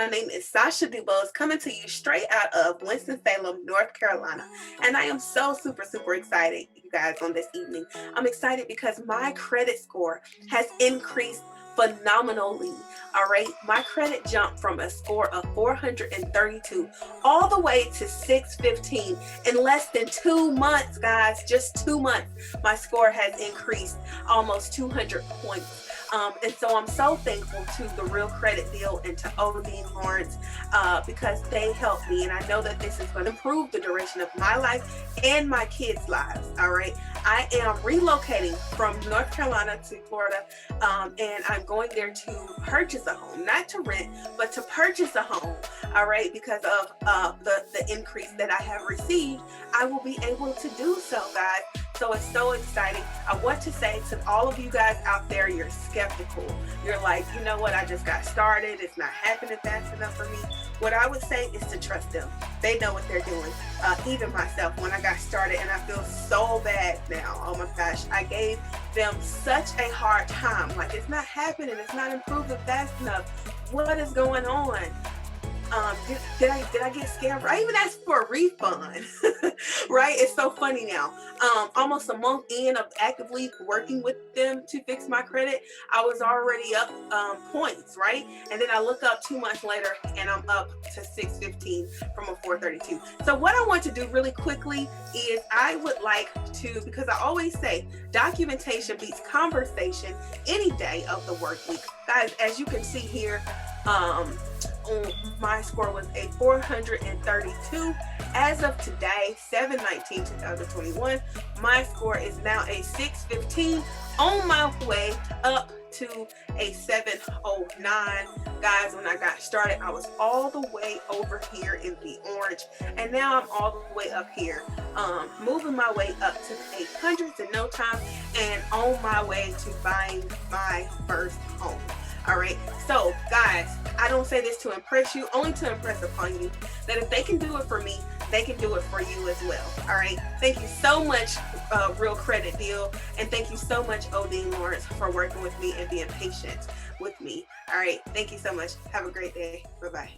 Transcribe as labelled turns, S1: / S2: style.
S1: My name is Sasha Dubose, coming to you straight out of Winston-Salem, North Carolina. And I am so super excited, you guys, on this evening. I'm excited because my credit score has increased phenomenally. All right, my credit jumped from a score of 432 all the way to 615 in less than 2 months, guys. Just 2 months, my score has increased almost 200 points. And so I'm so thankful to the Real Credit Deal and to Odine Lawrence because they helped me. And I know that this is going to improve the duration of my life and my kids' lives. All right. I am relocating from North Carolina to Florida, and I'm going there to purchase a home, not to rent, but to purchase a home. All right. Because of the increase that I have received, I will be able to do so, guys. So it's so exciting. I want to say to all of you guys out there, you're skeptical. You're like, you know what? I just got started. It's not happening fast enough for me. What I would say is to trust them. They know what they're doing. Even myself, when I got started, and I feel so bad now. Oh my gosh, I gave them such a hard time. Like, it's not happening. It's not improving fast enough. What is going on? Did I get scammed? I even asked for a refund, right? It's so funny now. Almost a month in of actively working with them to fix my credit, I was already up points, right? And then I look up 2 months later and I'm up to 615 from a 432. So what I want to do really quickly is I would like to, because I always say documentation beats conversation any day of the work week. Guys, as you can see here, my score was a 432. As of today, 7/19/2021, my score is now a 615, on my way up to a 709. Guys, when I got started, I was all the way over here in the orange, and now I'm all the way up here, moving my way up to the 800s in no time, and on my way to buying my first home. All right, so guys, I don't say this to impress you, only to impress upon you that if they can do it for me, they can do it for you as well. All right, thank you so much, Real Credit Deal, and thank you so much, Odine Lawrence, for working with me and being patient with me. All right, thank you so much. Have a great day. Bye-bye.